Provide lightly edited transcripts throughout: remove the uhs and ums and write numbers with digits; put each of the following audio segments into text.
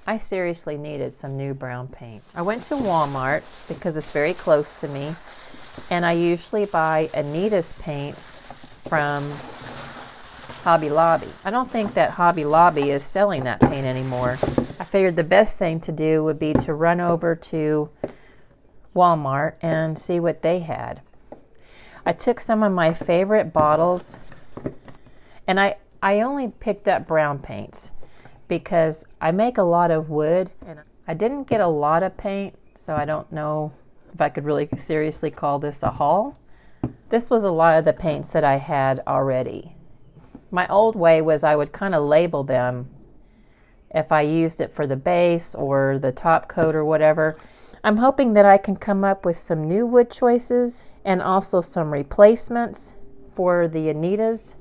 I seriously needed some new brown paint. I went to Walmart because it's very close to me, and I usually buy Anita's paint from Hobby Lobby. I don't think that Hobby Lobby is selling that paint anymore. I figured the best thing to do would be to run over to Walmart and see what they had. I took some of my favorite bottles, and I only picked up brown paints because I make a lot of wood, and I didn't get a lot of paint, so I don't know if I could really seriously call this a haul. This was a lot of the paints that I had already. My old way was I would kind of label them if I used it for the base or the top coat or whatever. I'm hoping that I can come up with some new wood choices and also some replacements for the Anita's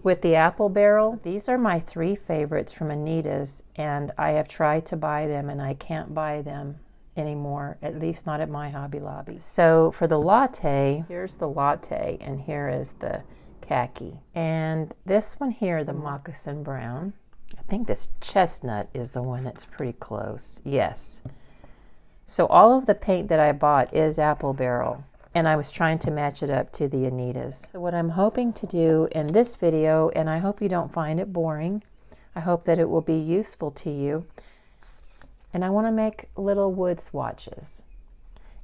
with the apple barrel. These are my 3 favorites from Anita's, and I have tried to buy them and I can't buy them anymore, at least not at my Hobby Lobby. So for the latte, here's the latte and here is the khaki. And this one here, the moccasin brown. I think this chestnut is the one that's pretty close. Yes. So all of the paint that I bought is apple barrel, and I was trying to match it up to the Anita's. So what I'm hoping to do in this video, and I hope you don't find it boring, I hope that it will be useful to you, and I want to make little wood swatches.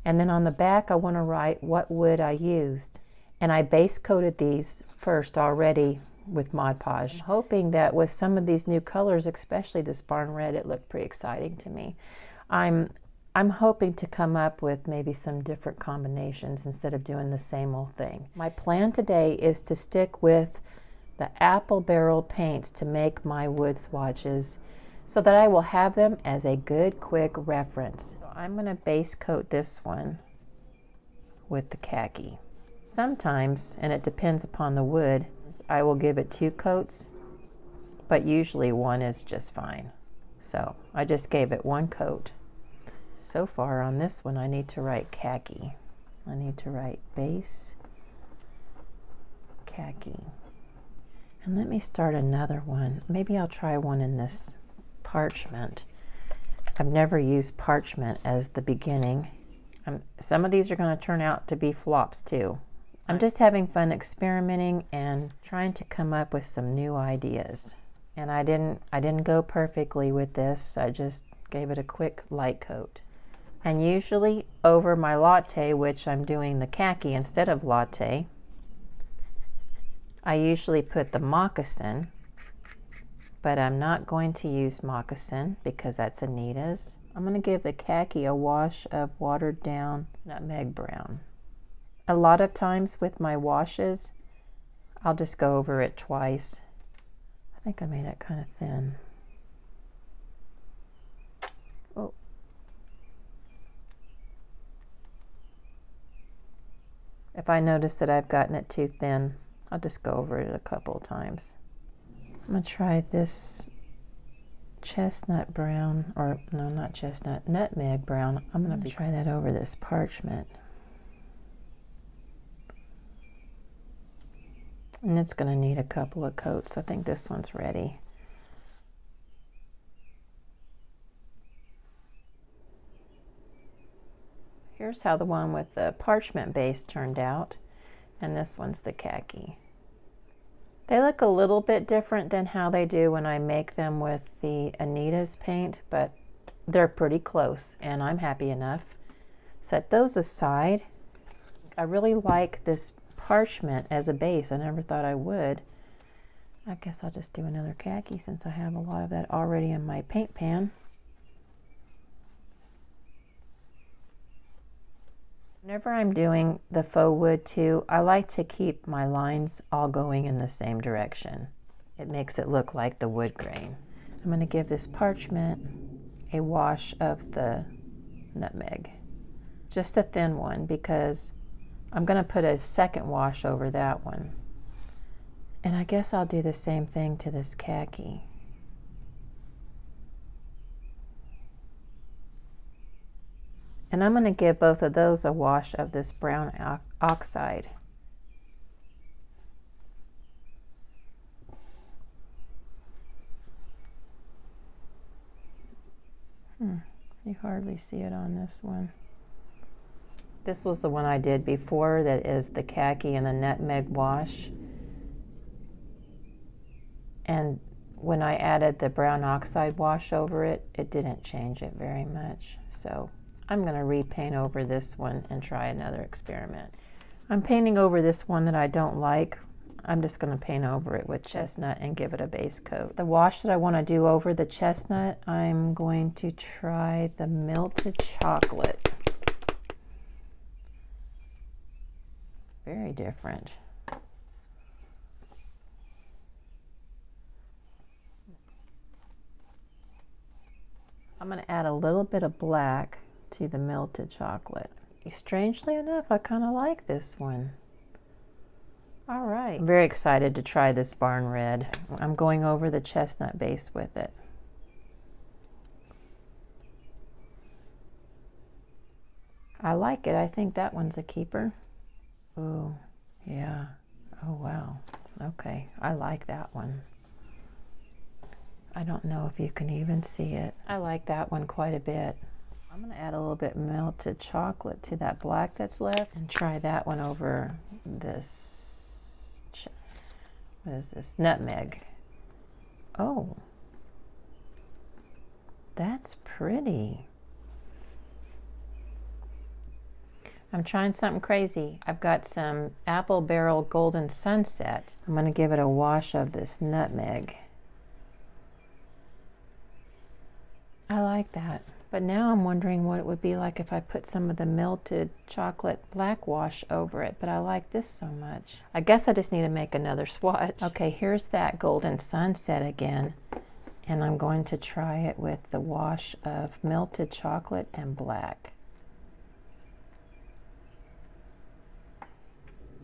And then on the back I want to write what wood I used. And I base coated these first already with Mod Podge, hoping that with some of these new colors, especially this barn red, it looked pretty exciting to me. I'm hoping to come up with maybe some different combinations instead of doing the same old thing. My plan today is to stick with the apple barrel paints to make my wood swatches so that I will have them as a good quick reference. So I'm going to base coat this one with the khaki. Sometimes, and it depends upon the wood, I will give it 2 coats, but usually 1 is just fine. So I just gave it 1 coat. So far on this one I need to write khaki. I need to write base khaki. And let me start another one. Maybe I'll try one in this parchment. I've never used parchment as the beginning. Some of these are going to turn out to be flops too. I'm just having fun experimenting and trying to come up with some new ideas. And I didn't go perfectly with this. I just gave it a quick light coat. And usually over my latte, which I'm doing the khaki instead of latte, I usually put the moccasin, but I'm not going to use moccasin because that's Anita's. I'm going to give the khaki a wash of watered down nutmeg brown. A lot of times with my washes, I'll just go over it twice. I think I made it kind of thin. Oh. If I notice that I've gotten it too thin, I'll just go over it a couple of times. I'm going to try this chestnut brown, or no, not chestnut, nutmeg brown. I'm going to try that over this parchment. And it's going to need a couple of coats. I think this one's ready. Here's how the one with the parchment base turned out, and this one's the khaki. They look a little bit different than how they do when I make them with the Anita's paint, but they're pretty close, and I'm happy enough. Set those aside. I really like this parchment as a base. I never thought I would. I guess I'll just do another khaki since I have a lot of that already in my paint pan. Whenever I'm doing the faux wood too, I like to keep my lines all going in the same direction. It makes it look like the wood grain. I'm going to give this parchment a wash of the nutmeg. Just a thin one because I'm going to put a second wash over that one. And I guess I'll do the same thing to this khaki. And I'm going to give both of those a wash of this brown oxide. You hardly see it on this one. This was the one I did before, that is the khaki and the nutmeg wash. And when I added the brown oxide wash over it, it didn't change it very much. So I'm going to repaint over this one and try another experiment. I'm painting over this one that I don't like. I'm just going to paint over it with chestnut and give it a base coat. The wash that I want to do over the chestnut, I'm going to try the melted chocolate. Very different. I'm going to add a little bit of black to the melted chocolate. Strangely enough, I kind of like this one. All right. I'm very excited to try this barn red. I'm going over the chestnut base with it. I like it. I think that one's a keeper. Oh, yeah. Oh, wow. Okay, I like that one. I don't know if you can even see it. I like that one quite a bit. I'm going to add a little bit melted chocolate to that black that's left and try that one over this, what is this, nutmeg. Oh, that's pretty. I'm trying something crazy. I've got some Apple Barrel Golden Sunset. I'm going to give it a wash of this nutmeg. I like that. But now I'm wondering what it would be like if I put some of the melted chocolate black wash over it, but I like this so much. I guess I just need to make another swatch. Okay, here's that Golden Sunset again, and I'm going to try it with the wash of melted chocolate and black.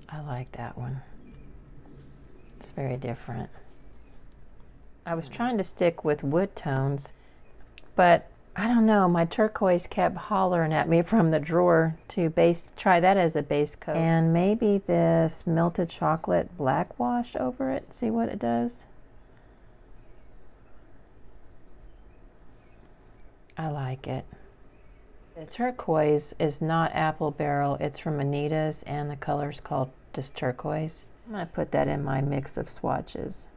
I like that one. It's very different. I was trying to stick with wood tones, but I don't know, my turquoise kept hollering at me from the drawer to try that as a base coat. And maybe this melted chocolate black wash over it, see what it does. I like it. The turquoise is not Apple Barrel, it's from Anita's, and the color's called just turquoise. I'm going to put that in my mix of swatches.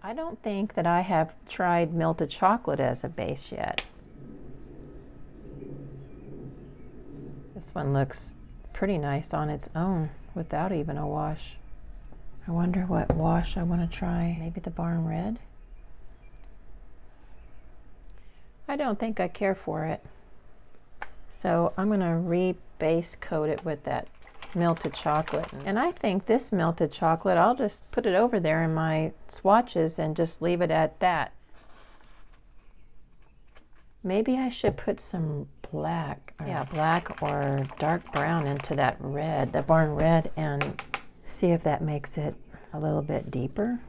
I don't think that I have tried melted chocolate as a base yet. This one looks pretty nice on its own without even a wash. I wonder what wash I want to try. Maybe the barn red? I don't think I care for it. So I'm going to re-base coat it with that melted chocolate. And I think this melted chocolate, I'll just put it over there in my swatches and just leave it at that. Maybe I should put some black, black or dark brown into that red, the barn red, and see if that makes it a little bit deeper.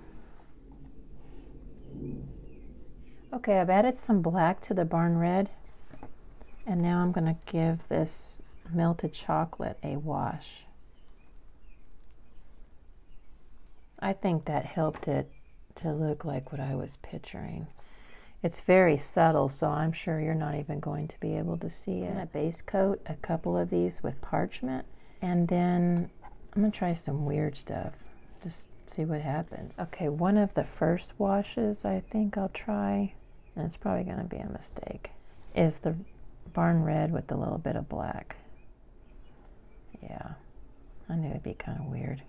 Okay, I've added some black to the barn red, and now I'm going to give this melted chocolate a wash. I think that helped it to look like what I was picturing. It's very subtle, so I'm sure you're not even going to be able to see it. I'm going to base coat a couple of these with parchment, and then I'm going to try some weird stuff. Just see what happens. Okay, one of the first washes I think I'll try, and it's probably going to be a mistake, is the barn red with a little bit of black. Yeah, I knew it'd be kind of weird.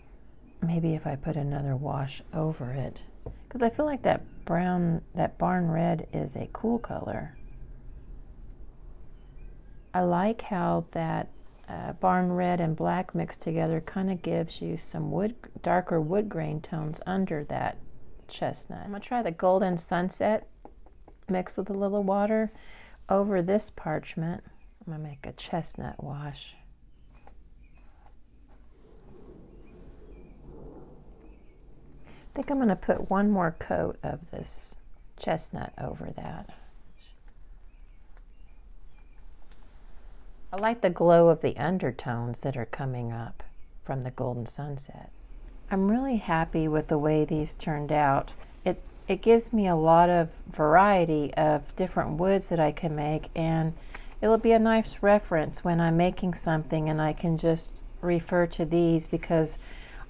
Maybe if I put another wash over it, because I feel like that barn red is a cool color. I like how that barn red and black mixed together kind of gives you some darker wood grain tones under that chestnut. I'm going to try the Golden Sunset mixed with a little water over this parchment. I'm going to make a chestnut wash. I think I'm going to put one more coat of this chestnut over that. I like the glow of the undertones that are coming up from the Golden Sunset. I'm really happy with the way these turned out. It gives me a lot of variety of different woods that I can make, and it'll be a nice reference when I'm making something, and I can just refer to these, because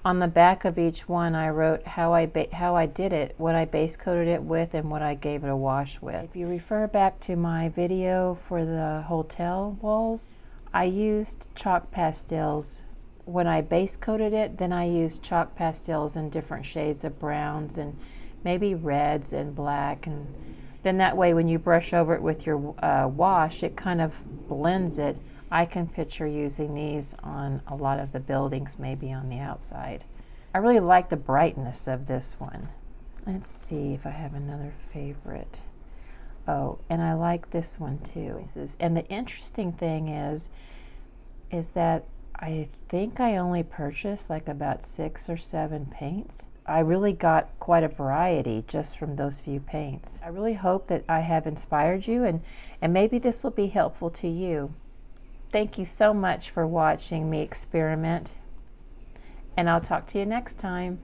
on the back of each one I wrote how I did it, what I base coated it with, and what I gave it a wash with. If you refer back to my video for the hotel walls, I used chalk pastels. When I base coated it, then I used chalk pastels in different shades of browns and maybe reds and black, and then that way when you brush over it with your wash, it kind of blends it. I can picture using these on a lot of the buildings, maybe on the outside. I really like the brightness of this one. Let's see if I have another favorite. Oh, and I like this one too. And the interesting thing is that I think I only purchased like about 6 or 7 paints. I really got quite a variety just from those few paints. I really hope that I have inspired you, and maybe this will be helpful to you. Thank you so much for watching me experiment, and I'll talk to you next time.